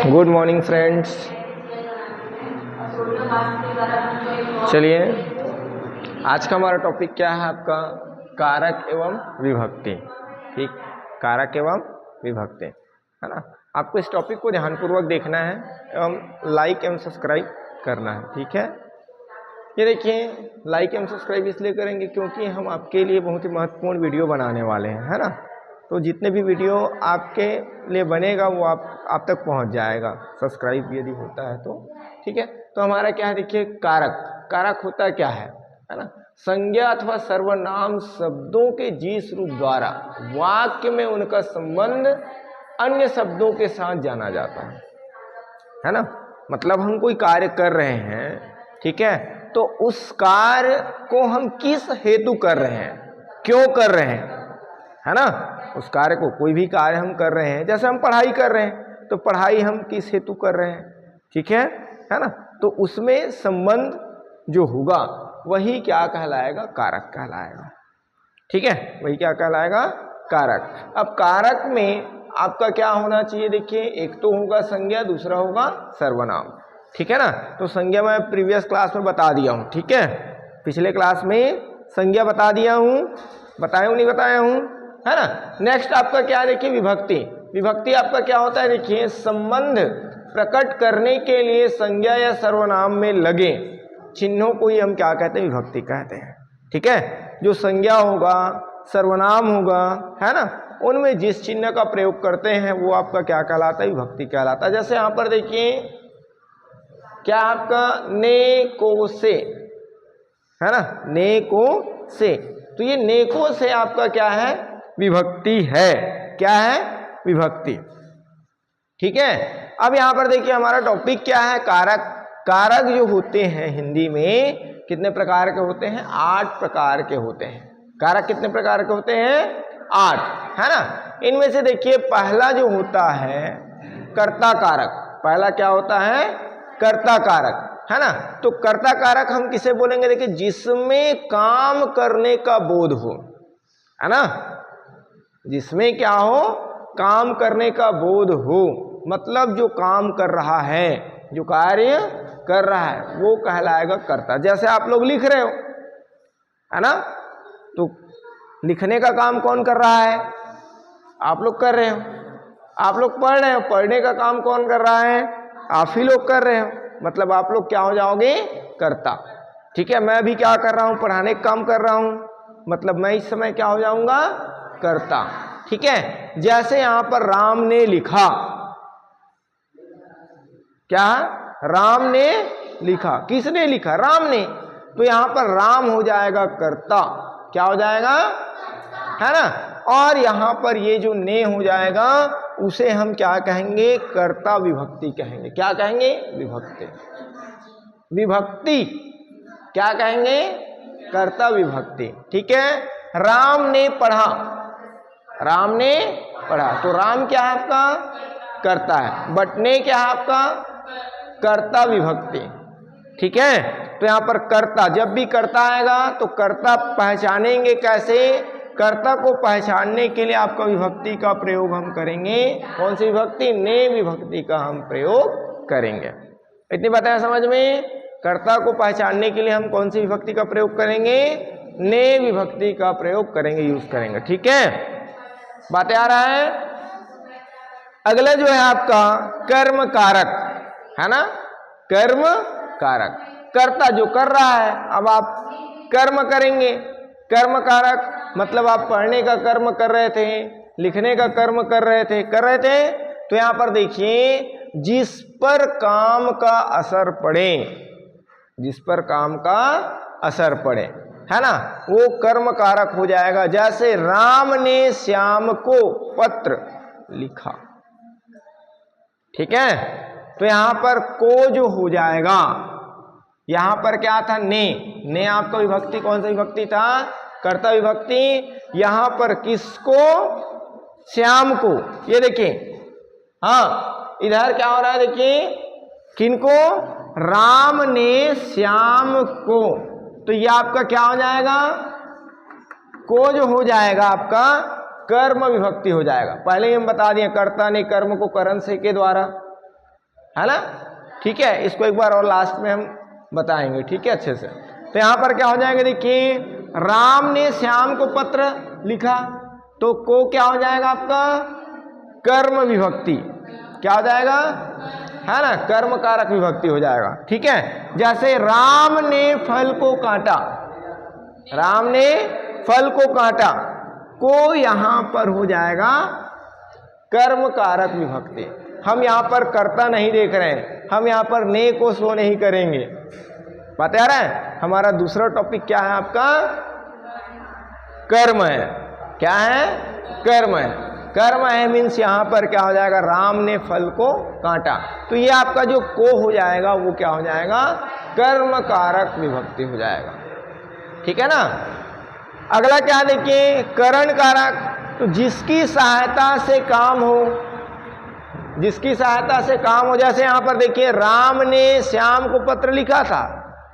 Good morning friends. चलिए, आज का हमारा टॉपिक क्या है आपका? कारक एवं विभक्ति। ठीक, कारक एवं विभक्ति, है ना। आपको इस टॉपिक को ध्यानपूर्वक देखना है एवं लाइक एवं सब्सक्राइब करना है। ठीक है, ये देखिए, लाइक एवं सब्सक्राइब इसलिए करेंगे क्योंकि हम आपके लिए बहुत ही महत्वपूर्ण वीडियो बनाने वाले हैं, है ना। तो जितने भी वीडियो आपके लिए बनेगा वो आप तक पहुंच जाएगा, सब्सक्राइब यदि होता है तो। ठीक है, तो हमारा क्या है, देखिए, कारक होता क्या है ना। संज्ञा अथवा सर्वनाम शब्दों के जिस रूप द्वारा वाक्य में उनका संबंध अन्य शब्दों के साथ जाना जाता है ना। मतलब हम कोई कार्य कर रहे हैं, ठीक है, तो उस कार्य को हम किस हेतु कर रहे हैं, क्यों कर रहे हैं, है ना। उस कार्य को, कोई भी कार्य हम कर रहे हैं, जैसे हम पढ़ाई कर रहे हैं तो पढ़ाई हम किस हेतु कर रहे हैं, ठीक है ना। तो उसमें संबंध जो होगा वही क्या कहलाएगा, कारक कहलाएगा। ठीक है, वही क्या कहलाएगा, कारक। अब कारक में आपका क्या होना चाहिए, देखिए, एक तो होगा संज्ञा, दूसरा होगा सर्वनाम। ठीक है ना। तो संज्ञा मैं प्रीवियस क्लास में बता दिया हूं, ठीक है, पिछले क्लास में संज्ञा बता दिया हूं, बताया हूं नहीं बताया हूं, है ना। नेक्स्ट आपका क्या है, देखिए, विभक्ति आपका क्या होता है, देखिए, संबंध प्रकट करने के लिए संज्ञा या सर्वनाम में लगे चिन्हों को ही हम क्या कहते हैं, विभक्ति कहते हैं। ठीक है, जो संज्ञा होगा, सर्वनाम होगा, है ना, उनमें जिस चिन्ह का प्रयोग करते हैं वो आपका क्या कहलाता है, विभक्ति कहलाता है। जैसे यहां पर देखिए, क्या आपका ने को से, है ना, ने को से, तो ये ने को से आपका क्या है, विभक्ति है। क्या है, विभक्ति। ठीक है, अब यहां पर देखिए हमारा टॉपिक क्या है, कारक। कारक जो होते हैं हिंदी में कितने प्रकार के होते हैं, 8 प्रकार के होते हैं। कारक कितने प्रकार के होते हैं, 8, है ना। इनमें से देखिए पहला जो होता है कर्ता कारक। पहला क्या होता है, कर्ता कारक, है ना। तो कर्ता कारक हम किसे बोलेंगे, देखिए, जिसमें काम करने का बोध हो, है ना, जिसमें क्या हो, काम करने का बोध हो, मतलब जो काम कर रहा है, जो कार्य कर रहा है वो कहलाएगा कर्ता। जैसे आप लोग लिख रहे हो, है ना, तो लिखने का काम कौन कर रहा है, आप लोग कर रहे हो। आप लोग पढ़ रहे हो, पढ़ने का काम कौन कर रहा है, आप ही लोग कर रहे हो, मतलब आप लोग क्या हो जाओगे, कर्ता। ठीक है, मैं भी क्या कर रहा हूं, पढ़ाने का काम कर रहा हूं, मतलब मैं इस समय क्या हो जाऊंगा, कर्ता। ठीक है, जैसे यहां पर राम ने लिखा, क्या, राम ने लिखा, किसने लिखा, राम ने, तो यहां पर राम हो जाएगा कर्ता, क्या हो जाएगा, है ना। और यहां पर ये जो ने हो जाएगा उसे हम क्या कहेंगे, कर्ता विभक्ति कहेंगे। क्या कहेंगे, विभक्ति। विभक्ति क्या कहेंगे, कर्ता विभक्ति। ठीक है, राम ने पढ़ा, राम ने पढ़ा, तो राम क्या है आपका, कर्ता है, बट ने क्या है आपका, कर्ता विभक्ति। ठीक है, तो यहां पर कर्ता, जब भी कर्ता आएगा तो कर्ता पहचानेंगे कैसे, कर्ता को पहचानने के लिए आपका विभक्ति का प्रयोग हम करेंगे। कौन सी विभक्ति, ने विभक्ति का हम प्रयोग करेंगे। इतनी बात है समझ में। कर्ता को पहचानने के लिए हम कौन सी विभक्ति का प्रयोग करेंगे, ने विभक्ति का प्रयोग करेंगे, यूज करेंगे। ठीक है, बातें आ रहा है। अगला जो है आपका कर्म कारक, है ना, कर्म कारक, कर्ता जो कर रहा है, अब आप कर्म करेंगे, कर्म कारक मतलब आप पढ़ने का कर्म कर रहे थे, लिखने का कर्म कर रहे थे, तो यहां पर देखिए, जिस पर काम का असर पड़े, जिस पर काम का असर पड़े, है ना, वो कर्म कारक हो जाएगा। जैसे राम ने श्याम को पत्र लिखा, ठीक है, तो यहां पर को जो हो जाएगा, यहां पर क्या था, ने आपका विभक्ति कौन सा विभक्ति था, कर्ता विभक्ति। यहां पर किसको, श्याम को, ये देखिए, हाँ, इधर क्या हो रहा है, देखिए, किनको, राम ने श्याम को, तो ये आपका क्या हो जाएगा, को जो हो जाएगा आपका कर्म विभक्ति हो जाएगा। पहले ही हम बता दिए कर्ता ने कर्म को करण से के द्वारा, है ना, ठीक है। इसको एक बार और लास्ट में हम बताएंगे, ठीक है, अच्छे से। तो यहां पर क्या हो जाएगा, देखिए राम ने श्याम को पत्र लिखा, तो को क्या हो जाएगा आपका कर्म विभक्ति, क्या हो जाएगा, है ना, कर्म कारक विभक्ति हो जाएगा, ठीक है। जैसे राम ने फल को काटा, राम ने फल को काटा, को यहां पर हो जाएगा कर्म कारक विभक्ति। हम यहां पर कर्ता नहीं देख रहे हैं, हम यहां पर ने को शो नहीं करेंगे। बात आ रहा है। हमारा दूसरा टॉपिक क्या है आपका, कर्म है। क्या है, कर्म है। कर्म है मीन्स यहां पर क्या हो जाएगा, राम ने फल को काटा, तो ये आपका जो को हो जाएगा वो क्या हो जाएगा, कर्म कारक विभक्ति हो जाएगा, ठीक है ना। अगला क्या देखिए, करण कारक, तो जिसकी सहायता से काम हो, जिसकी सहायता से काम हो। जैसे यहां पर देखिए राम ने श्याम को पत्र लिखा था,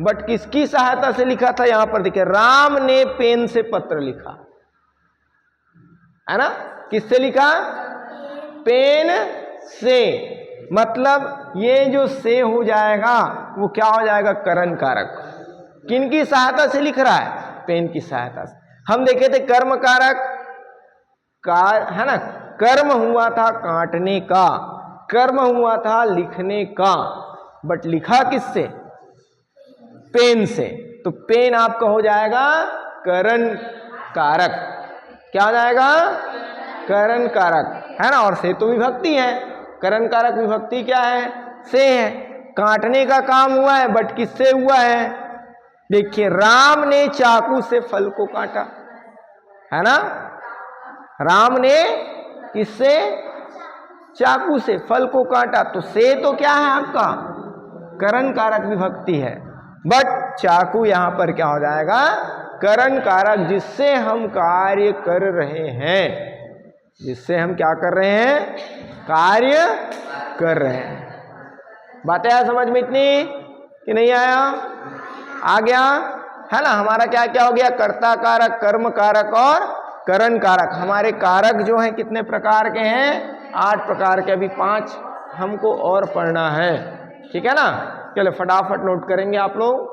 बट किसकी सहायता से लिखा था, यहां पर देखिए राम ने पेन से पत्र लिखा, है ना, किससे लिखा, पेन से, मतलब ये जो से हो जाएगा वो क्या हो जाएगा, करण कारक। किनकी सहायता से लिख रहा है, पेन की सहायता से। हम देखे थे कर्म कारक है ना, कर्म हुआ था काटने का, कर्म हुआ था लिखने का, बट लिखा किससे, पेन से, तो पेन आपका हो जाएगा करण कारक। क्या हो जाएगा, करण कारक, है ना। और से तो विभक्ति है, करण कारक विभक्ति क्या है, से है। काटने का काम हुआ है, बट किससे हुआ है, देखिए राम ने चाकू से फल को काटा, है ना, राम ने किससे, चाकू से फल को काटा, तो से तो क्या है आपका करण कारक विभक्ति है, बट चाकू यहां पर क्या हो जाएगा, करण कारक, जिससे हम कार्य कर रहे हैं, जिससे हम क्या कर रहे हैं, कार्य कर रहे हैं। बातें आया समझ में इतनी कि नहीं आया, आ गया, है ना। हमारा क्या क्या हो गया, कर्ता कारक, कर्म कारक और करण कारक। हमारे कारक जो हैं कितने प्रकार के हैं, 8 प्रकार के, अभी 5 हमको और पढ़ना है, ठीक है ना। चलो फटाफट नोट करेंगे आप लोग।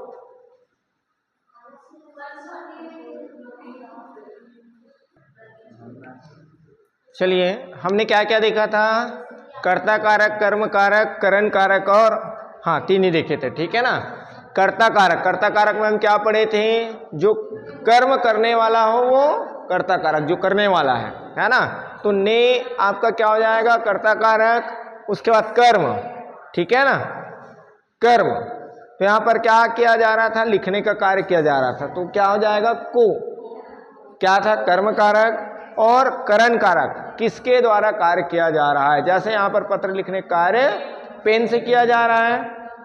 चलिए हमने क्या क्या देखा था, कर्ता कारक, कर्म कारक, करण कारक और हाँ 3 ही देखे थे, ठीक है ना। कर्ता कारक, कर्ता कारक में हम क्या पढ़े थे, जो कर्म करने वाला हो वो कर्ता कारक, जो करने वाला है ना। तो ने आपका क्या हो जाएगा, कर्ता कारक, उसके बाद कर्म, ठीक है ना, कर्म। तो यहां पर क्या किया जा रहा था, लिखने का कार्य किया जा रहा था, तो क्या हो जाएगा, को क्या था, कर्म कारक और करण कारक, किसके द्वारा कार्य किया जा रहा है। जैसे यहां पर पत्र लिखने कार्य पेन से किया जा रहा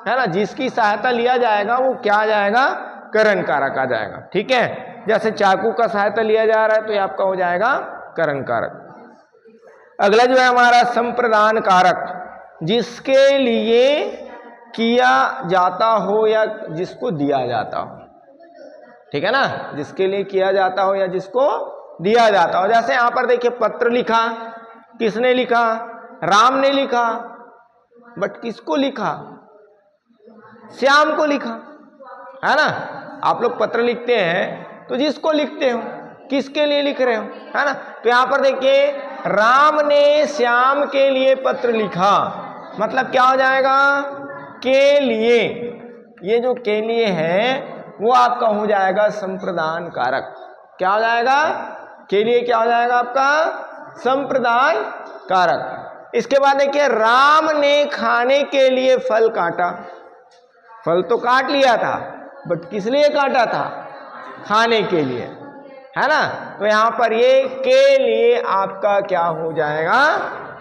है ना, जिसकी सहायता लिया जाएगा वो क्या आ जाएगा, करण कारक आ जाएगा, ठीक है। जैसे चाकू का सहायता लिया जा रहा है तो ये आपका हो जाएगा करण कारक। अगला जो है हमारा संप्रदान कारक, जिसके लिए किया जाता हो या जिसको दिया जाता हो, ठीक है ना, जिसके लिए किया जाता हो या जिसको दिया जाता हो। जैसे यहां पर देखिए पत्र लिखा, किसने लिखा, राम ने लिखा, बट किसको लिखा, श्याम को लिखा, है ना। आप लोग पत्र लिखते हैं तो जिसको लिखते हो, किसके लिए लिख रहे हो, है ना। तो यहां पर देखिए राम ने श्याम के लिए पत्र लिखा, मतलब क्या हो जाएगा, के लिए। ये जो के लिए है वो आपका हो जाएगा संप्रदान कारक। क्या हो जाएगा, के लिए क्या हो जाएगा आपका संप्रदान कारक। इसके बाद देखिए राम ने खाने के लिए फल काटा, फल तो काट लिया था, बट किस लिए काटा था, खाने के लिए, है ना। तो यहां पर ये के लिए आपका क्या हो जाएगा,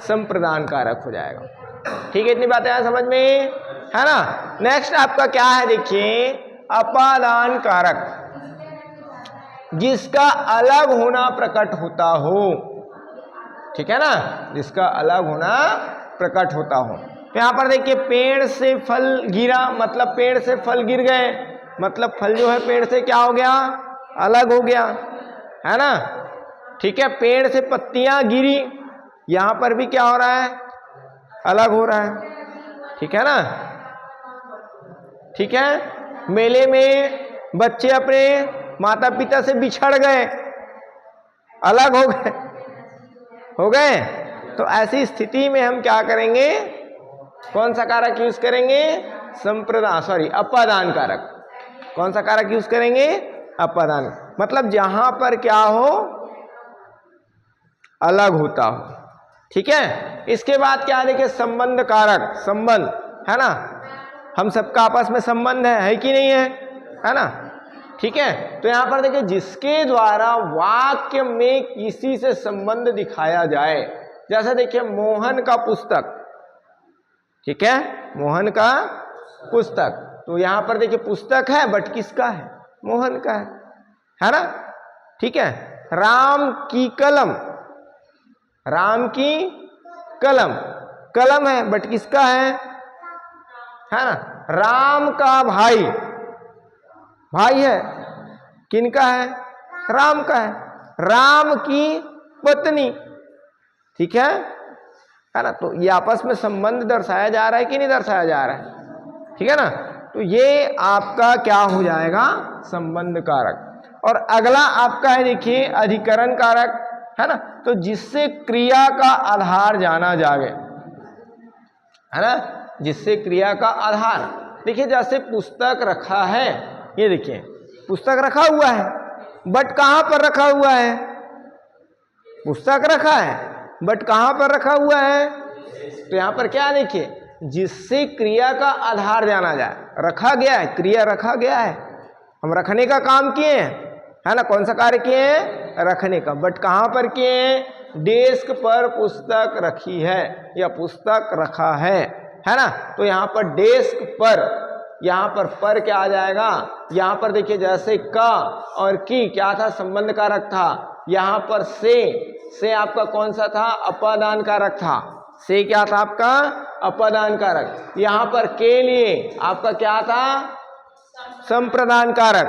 संप्रदान कारक हो जाएगा, ठीक है। इतनी बातें हैं समझ में, है ना। नेक्स्ट आपका क्या है, देखिए अपादान कारक, जिसका अलग होना प्रकट होता हो, ठीक है ना, जिसका अलग होना प्रकट होता हो। तो यहां पर देखिए पेड़ से फल गिरा, मतलब पेड़ से फल गिर गए, मतलब फल जो है पेड़ से क्या हो गया, अलग हो गया, है ना। ठीक है, पेड़ से पत्तियां गिरी, यहां पर भी क्या हो रहा है, अलग हो रहा है, ठीक है ना। ठीक है, मेले में बच्चे अपने माता पिता से बिछड़ गए, अलग हो गए। तो ऐसी स्थिति में हम क्या करेंगे, कौन सा कारक यूज करेंगे, अपादान कारक। कौन सा कारक यूज करेंगे, अपादान, मतलब जहां पर क्या हो, अलग होता हो। ठीक है, इसके बाद क्या देखिए, संबंध कारक, संबंध है ना, हम सबका आपस में संबंध है कि नहीं है ना। ठीक है, तो यहां पर देखिए जिसके द्वारा वाक्य में किसी से संबंध दिखाया जाए, जैसे देखिए मोहन का पुस्तक, ठीक है, मोहन का पुस्तक, तो यहां पर देखिए पुस्तक है बट किसका है, मोहन का है ना। ठीक है, राम की कलम, राम की कलम, कलम है बट किसका है ना। राम का भाई, भाई है, किनका है, राम का है। राम की पत्नी, ठीक है ना। तो ये आपस में संबंध दर्शाया जा रहा है कि नहीं दर्शाया जा रहा है, ठीक है ना। तो ये आपका क्या हो जाएगा, संबंध कारक। और अगला आपका है देखिए अधिकरण कारक, है ना। तो जिससे क्रिया का आधार जाना जावे, है ना, जिससे क्रिया का आधार, देखिए जैसे पुस्तक रखा है, ये देखिए पुस्तक रखा हुआ है बट कहां पर रखा हुआ है, पुस्तक रखा है बट कहां पर रखा हुआ है, तो यहां पर क्या देखिए, जिससे क्रिया का आधार जाना जाए, रखा गया है, क्रिया रखा गया है, हम रखने का काम किए हैं, है ना, कौन सा कार्य किए हैं, रखने का, बट कहां पर किए हैं, डेस्क पर पुस्तक रखी है या पुस्तक रखा है ना। तो यहां पर डेस्क पर, यहां पर क्या आ जाएगा, यहां पर देखिए जैसे का और की क्या था, संबंध कारक था, यहां पर से आपका कौन सा था, अपादान कारक था, से क्या था आपका, अपादान कारक। यहां पर के लिए आपका क्या था, संप्रदान कारक,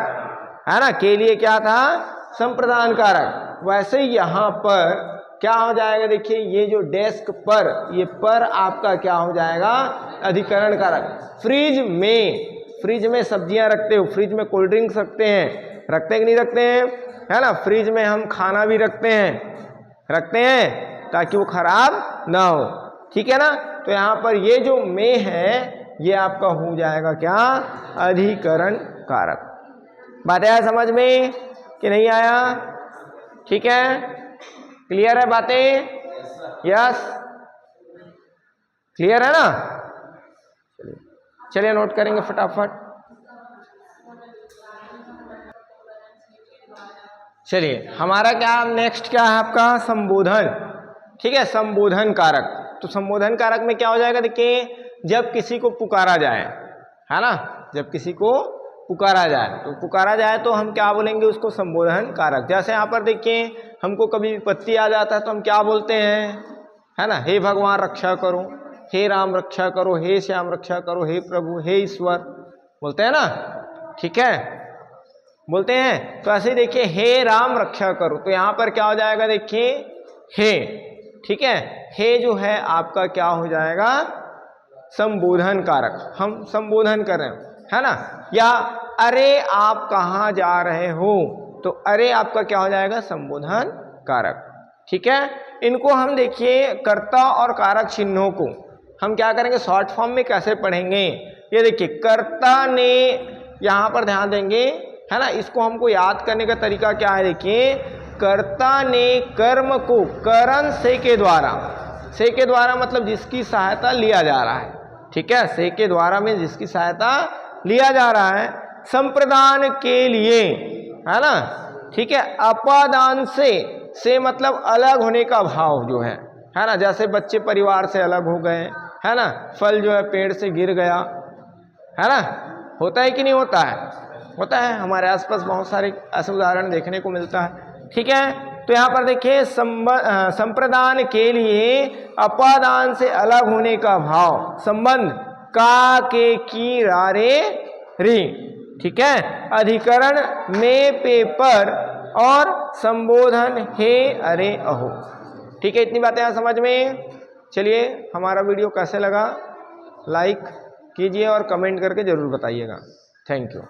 है ना, के लिए क्या था, संप्रदान कारक। वैसे यहां पर क्या हो जाएगा, देखिए ये जो डेस्क पर, ये पर आपका क्या हो जाएगा, अधिकरण कारक। फ्रिज में सब्जियां रखते हो, फ्रिज में कोल्ड ड्रिंक्स रखते हैं, रखते कि नहीं रखते हैं, है ना। फ्रिज में हम खाना भी रखते हैं ताकि वो खराब ना हो, ठीक है ना। तो यहाँ पर ये जो में है, ये आपका हो जाएगा क्या, अधिकरण कारक। बात आया समझ में कि नहीं आया, ठीक है, क्लियर है बातें, यस क्लियर है ना। चलिए नोट करेंगे फटाफट। चलिए हमारा क्या नेक्स्ट क्या है आपका, संबोधन, ठीक है, संबोधन कारक। तो संबोधन कारक में क्या हो जाएगा, देखिए जब किसी को पुकारा जाए, है ना, जब किसी को पुकारा जाए तो हम क्या बोलेंगे, उसको संबोधन कारक। जैसे यहाँ पर देखिए हमको कभी विपत्ति आ जाता है तो हम क्या बोलते हैं, है ना, हे भगवान रक्षा करो, हे राम रक्षा करो, हे श्याम रक्षा करो, हे प्रभु, हे ईश्वर, बोलते हैं ना, ठीक है, बोलते हैं। तो ऐसे देखिए हे राम रक्षा करो, तो यहाँ पर क्या हो जाएगा, देखिए हे, ठीक है, हे जो है आपका क्या हो जाएगा, संबोधन कारक, हम संबोधन कर रहे हैं, है ना। या अरे आप कहाँ जा रहे हो, तो अरे आपका क्या हो जाएगा, संबोधन कारक, ठीक है। इनको हम देखिए कर्ता और कारक चिन्हों को हम क्या करेंगे, शॉर्ट फॉर्म में कैसे पढ़ेंगे। ये देखिए कर्ता ने, यहाँ पर ध्यान देंगे, है ना, इसको हमको याद करने का तरीका क्या है, देखिए कर्ता ने कर्म को करण से के द्वारा मतलब जिसकी सहायता लिया जा रहा है, ठीक है, से के द्वारा में जिसकी सहायता लिया जा रहा है, संप्रदान के लिए, है ना, ठीक है, अपादान से मतलब अलग होने का भाव जो है ना, जैसे बच्चे परिवार से अलग हो गए, है ना, फल जो है पेड़ से गिर गया, है ना, होता है कि नहीं होता है, होता है, हमारे आसपास बहुत सारे ऐसे उदाहरण देखने को मिलता है, ठीक है। तो यहाँ पर देखिए संप्रदान के लिए अपादान से अलग होने का भाव, संबंध का के की रारे री, ठीक है, अधिकरण में पेपर और संबोधन हे अरे अहो। ठीक है, इतनी बातें यहाँ समझ में। चलिए, हमारा वीडियो कैसे लगा लाइक कीजिए और कमेंट करके जरूर बताइएगा। Thank you.